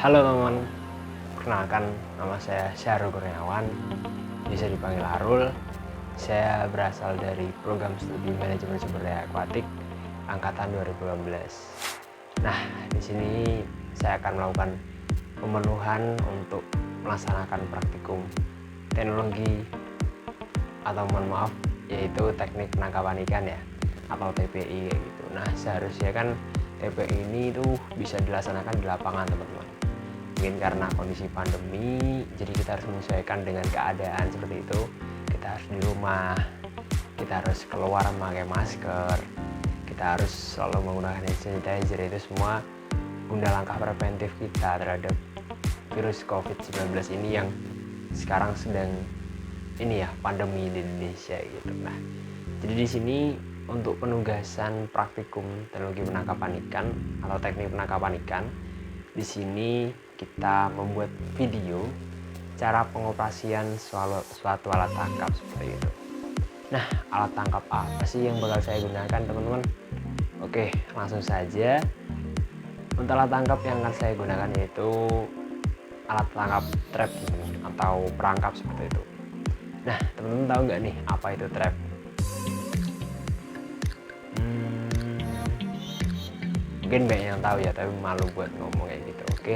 Halo teman, perkenalkan nama saya Syahrul Kurniawan, bisa dipanggil Harul. Saya berasal dari program studi manajemen sumber daya akuatik angkatan 2018. Nah, di sini saya akan melakukan pemenuhan untuk melaksanakan praktikum teknologi atau mohon maaf yaitu teknik penangkapan ikan ya, atau TPI kayak gitu. Nah, seharusnya kan TPI ini tuh bisa dilaksanakan di lapangan teman-teman. Mungkin karena kondisi pandemi, jadi kita harus menyesuaikan dengan keadaan seperti itu. Kita harus di rumah, kita harus keluar memakai masker, kita harus selalu menggunakan hand sanitizer. Itu semua guna langkah preventif kita terhadap virus COVID-19 ini yang sekarang sedang ini ya, pandemi di Indonesia gitu. Nah, jadi di sini untuk penugasan praktikum teknologi penangkapan ikan atau teknik penangkapan ikan, di sini kita membuat video cara pengoperasian suatu alat tangkap seperti itu. Nah, alat tangkap apa sih yang bakal saya gunakan teman-teman? Oke, langsung saja. Untuk alat tangkap yang akan saya gunakan yaitu alat tangkap trap atau perangkap seperti itu. Nah, teman-teman tahu nggak nih apa itu trap? Mungkin banyak yang tahu ya, tapi malu buat ngomong kayak gitu. Oke,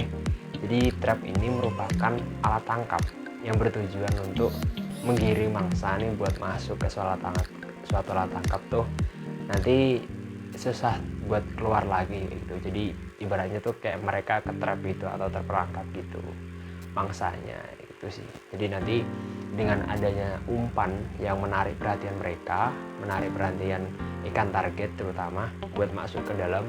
jadi trap ini merupakan alat tangkap yang bertujuan untuk menggiring mangsa nih buat masuk ke suatu alat tangkap tuh nanti susah buat keluar lagi gitu. Jadi ibaratnya tuh kayak mereka ke trap gitu atau terperangkap gitu mangsanya gitu sih. Jadi nanti dengan adanya umpan yang menarik perhatian mereka, menarik perhatian ikan target terutama buat masuk ke dalam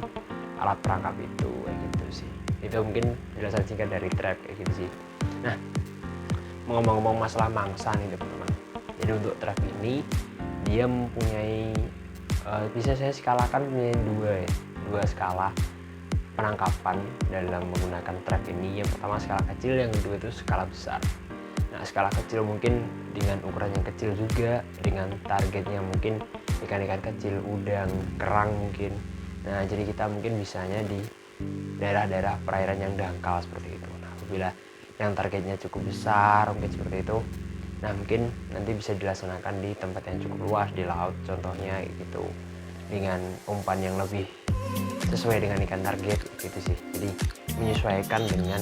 alat perangkap itu kayak gitu sih. Itu mungkin penjelasan singkat dari trap kayak gitu sih. Nah, ngomong-ngomong masalah mangsa nih teman-teman, jadi untuk trap ini dia mempunyai bisa saya skalakan punya dua skala penangkapan dalam menggunakan trap ini. Yang pertama skala kecil, yang kedua itu skala besar. Nah, skala kecil mungkin dengan ukuran yang kecil juga, dengan targetnya mungkin ikan-ikan kecil, udang, kerang mungkin. Nah, jadi kita mungkin bisanya di daerah-daerah perairan yang dangkal seperti itu. Nah, apabila yang targetnya cukup besar mungkin seperti itu, nah mungkin nanti bisa dilaksanakan di tempat yang cukup luas, di laut contohnya gitu, dengan umpan yang lebih sesuai dengan ikan target gitu sih. Jadi menyesuaikan dengan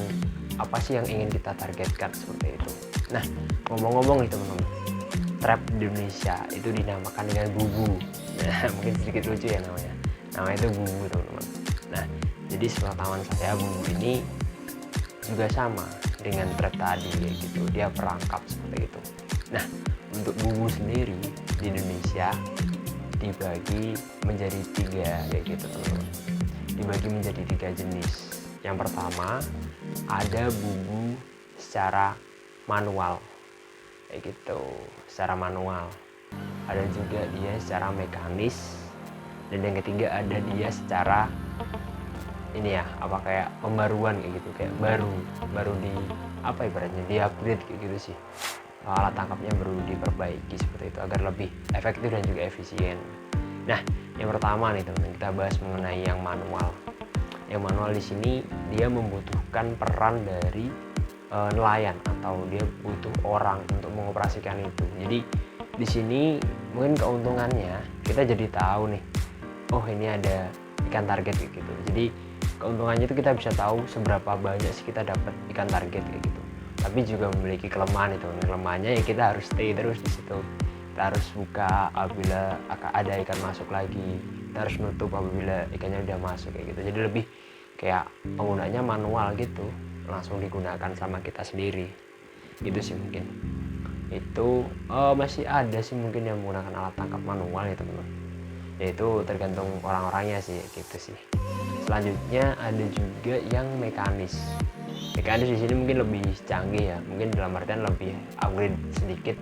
apa sih yang ingin kita targetkan seperti itu. Nah, ngomong-ngomong nih teman-teman, trap di Indonesia itu dinamakan dengan bubu. Nah, mungkin sedikit lucu ya namanya. Namanya itu bubu teman-teman. Nah, jadi sepengetahuan saya bubu ini juga sama dengan trap tadi kayak gitu. Dia perangkap seperti itu. Nah, untuk bubu sendiri di Indonesia dibagi menjadi 3 kayak gitu teman-teman. Dibagi menjadi 3 jenis. Yang pertama ada bubu secara manual kayak gitu, secara manual. Ada juga dia secara mekanis, dan yang ketiga ada dia secara ini ya, apa kayak pembaruan kayak gitu, kayak baru di apa ibaratnya di upgrade kayak gitu sih. Alat tangkapnya baru diperbaiki seperti itu agar lebih efektif dan juga efisien. Nah, yang pertama nih teman-teman, kita bahas mengenai yang manual. Yang manual di sini dia membutuhkan peran dari nelayan atau dia butuh orang untuk mengoperasikan itu. Jadi di sini mungkin keuntungannya kita jadi tahu nih, oh ini ada ikan target kayak gitu. Jadi keuntungannya itu kita bisa tahu seberapa banyak sih kita dapat ikan target kayak gitu. Tapi juga memiliki kelemahan itu. Kelemahannya ya kita harus stay terus di situ. Kita harus buka apabila ada ikan masuk lagi. Kita harus nutup apabila ikannya udah masuk kayak gitu. Jadi lebih kayak penggunanya manual gitu, langsung digunakan sama kita sendiri gitu sih. Mungkin itu masih ada sih mungkin yang menggunakan alat tangkap manual ya teman-teman, yaitu tergantung orang-orangnya sih gitu sih. Selanjutnya ada juga yang mekanis. Mekanis di sini mungkin lebih canggih ya, mungkin dalam artian lebih upgrade sedikit.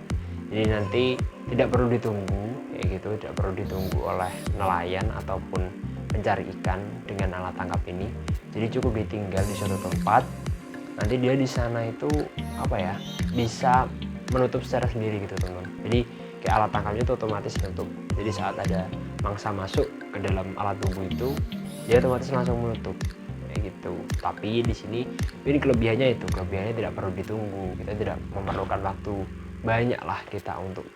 Jadi nanti tidak perlu ditunggu kayak gitu, tidak perlu ditunggu oleh nelayan ataupun pencari ikan dengan alat tangkap ini. Jadi cukup ditinggal di suatu tempat, nanti dia di sana itu apa ya, bisa menutup secara sendiri gitu teman-teman. Jadi kayak alat tangkapnya itu otomatis menutup. Jadi saat ada mangsa masuk ke dalam alat bubu itu, dia otomatis langsung menutup. kayak gitu. Tapi di sini ini kelebihannya tidak perlu ditunggu, kita tidak memerlukan waktu banyak lah kita untuk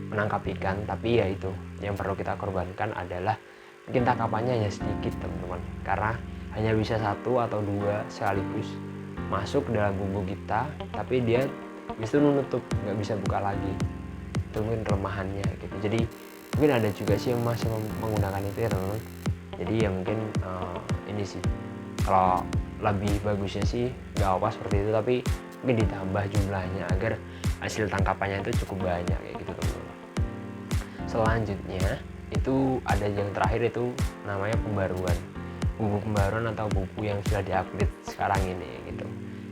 menangkap ikan. Tapi ya itu yang perlu kita korbankan adalah mungkin tangkapannya hanya sedikit teman-teman, karena hanya bisa 1 atau 2 sekaligus masuk ke dalam bumbu kita, tapi dia itu menutup, nggak bisa buka lagi. Itu mungkin kelemahannya gitu. Jadi mungkin ada juga sih yang masih menggunakan itu ya teman-teman. Jadi ya mungkin ini sih, kalau lebih bagusnya sih nggak apa seperti itu, tapi mungkin ditambah jumlahnya agar hasil tangkapannya itu cukup banyak kayak gitu teman-teman. Selanjutnya itu ada yang terakhir, itu namanya pembaruan. Bumbu pembaruan atau bumbu yang sudah diupgrade sekarang ini gitu.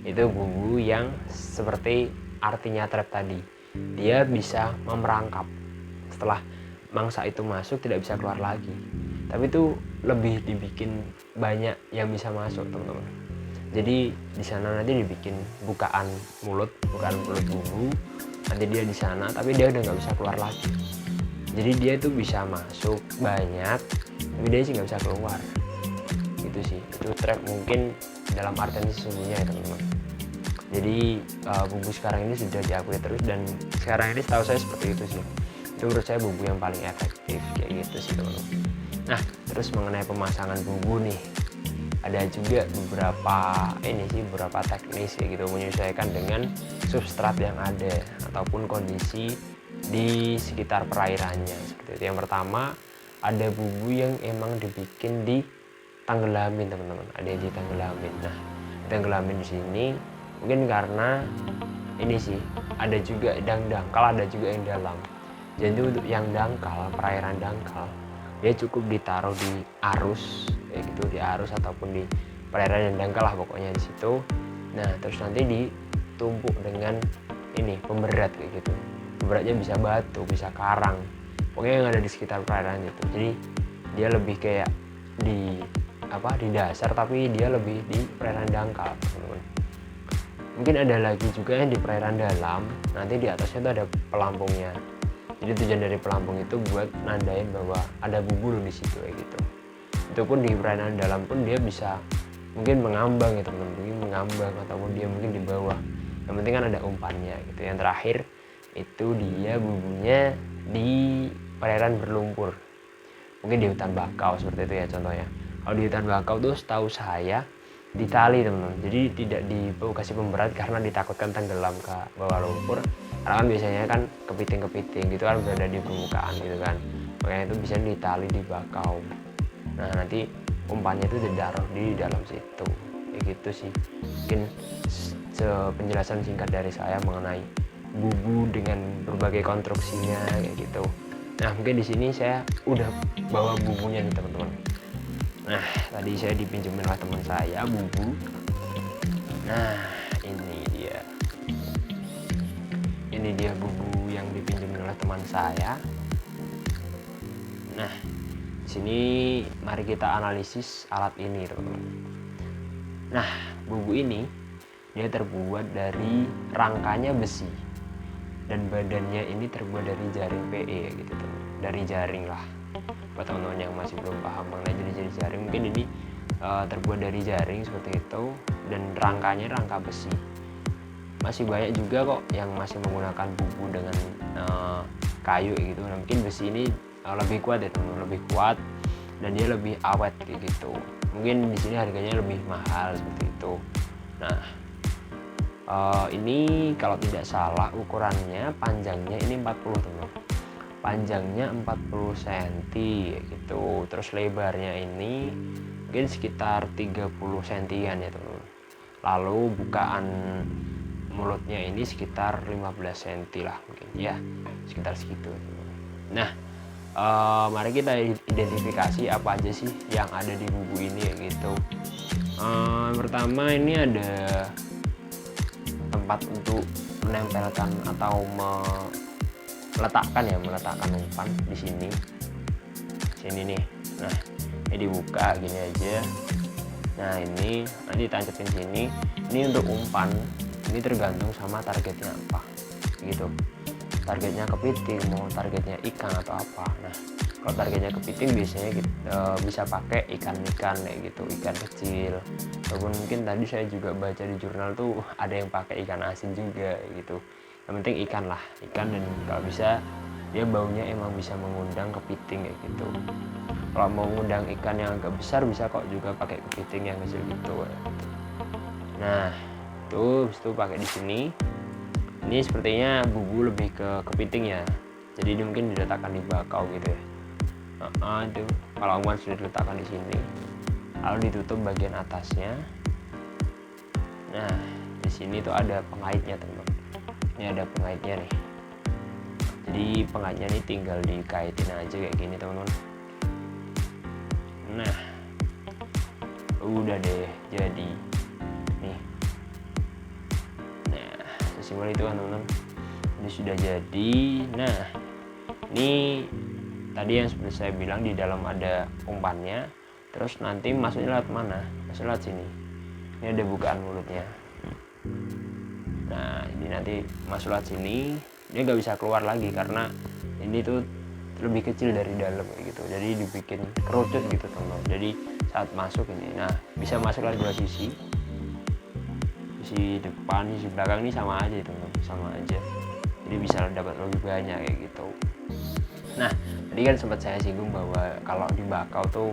Itu bumbu yang seperti artinya trap tadi, dia bisa memerangkap. Setelah mangsa itu masuk tidak bisa keluar lagi, tapi itu lebih dibikin banyak yang bisa masuk teman-teman. Jadi di sana nanti dibikin bukaan mulut bumbu, nanti dia di sana, tapi dia udah nggak bisa keluar lagi. Jadi dia itu bisa masuk banyak, tapi dia sih nggak bisa keluar. Gitu sih, itu trap mungkin dalam artian sesungguhnya ya teman-teman. Jadi bumbu sekarang ini sudah diupgrade terus, dan sekarang ini setahu saya seperti itu sih. Itu menurut saya bumbu yang paling efektif kayak gitu sih teman-teman. Nah, terus mengenai pemasangan bumbu nih, ada juga beberapa teknis kayak gitu, menyesuaikan dengan substrat yang ada ataupun kondisi di sekitar perairannya seperti itu. Yang pertama, ada bumbu yang emang dibikin di tanggelamin teman-teman, ada yang ditanggelamin. Nah, tanggelamin di sini mungkin karena ini sih, ada juga yang dangkal, ada juga yang dalam. Jadi untuk yang dangkal, perairan dangkal, dia cukup ditaruh di arus kayak gitu, di arus ataupun di perairan yang dangkal lah pokoknya di situ. Nah, terus nanti ditumpuk dengan ini pemberat kayak gitu. Pemberatnya bisa batu, bisa karang, pokoknya yang ada di sekitar perairan itu. Jadi dia lebih kayak di dasar, tapi dia lebih di perairan dangkal teman-teman. Mungkin ada lagi juga yang di perairan dalam, nanti di atasnya itu ada pelampungnya. Jadi tujuan dari pelampung itu buat nandain bahwa ada bumbu di situ kayak gitu. Itu pun di perairan dalam pun dia bisa mungkin mengambang ya teman-teman, mengambang ataupun dia mungkin di bawah. Yang penting kan ada umpannya gitu. Yang terakhir itu dia bumbunya di perairan berlumpur, mungkin di hutan bakau seperti itu ya contohnya. Kalau di hutan bakau tuh setahu saya ditali teman-teman, jadi tidak dikasih pemberat karena ditakutkan tenggelam ke bawah lumpur, karena kan biasanya kan kepiting gitu kan berada di permukaan gitu kan, makanya itu bisa ditali di bakau. Nah, nanti umpannya itu ditaruh di dalam situ kayak gitu sih. Mungkin penjelasan singkat dari saya mengenai bumbu dengan berbagai konstruksinya kayak gitu. Nah, mungkin di sini saya udah bawa bumbunya nih teman-teman. Nah, tadi saya dipinjemin oleh teman saya bumbu. Nah, ini dia bumbu yang dipinjemin oleh teman saya. Nah, di sini mari kita analisis alat ini teman-teman. Nah, bumbu ini dia terbuat dari rangkanya besi dan badannya ini terbuat dari jaring PE gitu teman, dari jaring lah. Buat teman-teman yang masih belum paham mengenai jenis-jenis jaring, mungkin ini terbuat dari jaring seperti itu, dan rangkanya rangka besi. Masih banyak juga kok yang masih menggunakan bumbu dengan kayu gitu. Nah, mungkin besi ini lebih kuat ya teman-teman, lebih kuat dan dia lebih awet kayak gitu. Mungkin di sini harganya lebih mahal seperti itu. Nah, ini kalau tidak salah ukurannya, panjangnya ini 40 teman, panjangnya 40 cm gitu. Terus lebarnya ini mungkin sekitar 30 cm ya teman. Lalu bukaan mulutnya ini sekitar 15 cm lah mungkin ya, sekitar segitu teman. Nah, mari kita identifikasi apa aja sih yang ada di bumbu ini gitu. Pertama ini ada tempat untuk menempelkan atau meletakkan umpan di sini nih. Nah, ini dibuka gini aja. Nah, ini nanti tancapin sini. Ini untuk umpan, ini tergantung sama targetnya apa gitu. Targetnya kepiting, mau targetnya ikan atau apa. Nah, Kalau targetnya kepiting biasanya kita bisa pakai ikan-ikan kayak gitu, ikan kecil. Walaupun mungkin tadi saya juga baca di jurnal tuh ada yang pakai ikan asin juga gitu. Yang penting ikan lah, ikan, dan kalau bisa dia baunya emang bisa mengundang kepiting kayak gitu. Kalau mau mengundang ikan yang agak besar bisa kok juga pakai kepiting yang kecil gitu. Nah, itu pakai di sini. Ini sepertinya bubu lebih ke kepiting ya. Jadi ini mungkin diletakkan di bakau gitu ya. Itu kalau awan sudah diletakkan di sini, lalu ditutup bagian atasnya. Nah, di sini tuh ada pengaitnya teman. Ini ada pengaitnya nih. Jadi pengaitnya ini tinggal dikaitin aja kayak gini teman-teman. Nah, udah deh jadi nih. Nah, sesimpel itu kan teman-teman. Ini sudah jadi. Nah, ini tadi yang seperti saya bilang di dalam ada umpannya, terus nanti masuknya lewat mana? Masuk lewat sini. Ini ada bukaan mulutnya. Nah, ini nanti masuk lewat sini, dia nggak bisa keluar lagi karena ini tuh lebih kecil dari dalam gitu. Jadi dibikin kerucut gitu teman-teman. Jadi saat masuk ini, nah bisa masuk lewat dua sisi. Sisi depan, sisi belakang ini sama aja teman-teman, sama aja. Jadi bisa dapat lebih banyak kayak gitu. Nah, tadi kan sempat saya singgung bahwa kalau di bakau tuh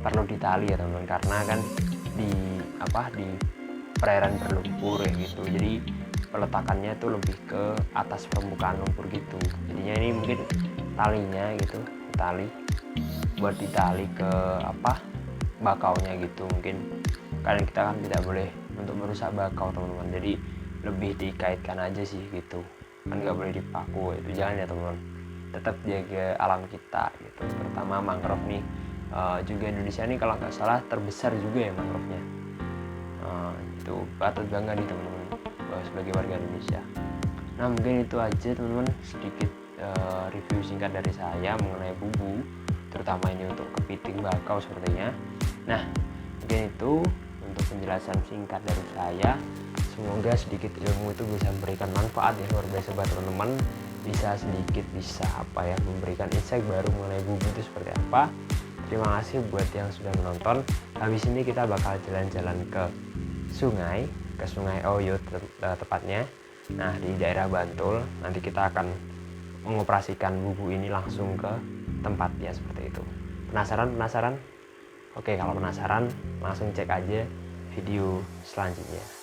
perlu ditali ya teman-teman, karena kan di perairan berlumpur ya gitu. Jadi peletakannya tuh lebih ke atas permukaan lumpur gitu. Jadinya ini mungkin talinya gitu, tali buat ditali ke bakaunya gitu. Mungkin kadang kita kan tidak boleh untuk merusak bakau teman-teman. Jadi lebih dikaitkan aja sih gitu. Kan nggak boleh dipaku itu, jangan ya teman-teman. Tetap jaga alam kita gitu, terutama mangrove nih. Juga Indonesia nih kalau nggak salah terbesar juga ya mangrove-nya. Itu patut bangga nih teman-teman sebagai warga Indonesia. Nah, mungkin itu aja teman-teman, sedikit review singkat dari saya mengenai bubu, terutama ini untuk kepiting bakau sepertinya. Nah, mungkin itu untuk penjelasan singkat dari saya. Semoga sedikit ilmu itu bisa memberikan manfaat ya luar biasa buat teman-teman. Bisa sedikit memberikan insight baru mengenai bubu itu seperti apa. Terima kasih buat yang sudah menonton. Habis ini kita bakal jalan-jalan ke Sungai Oyo tepatnya. Nah, di daerah Bantul. Nanti kita akan mengoperasikan bubu ini langsung ke tempatnya seperti itu. Penasaran? Oke, kalau penasaran langsung cek aja video selanjutnya.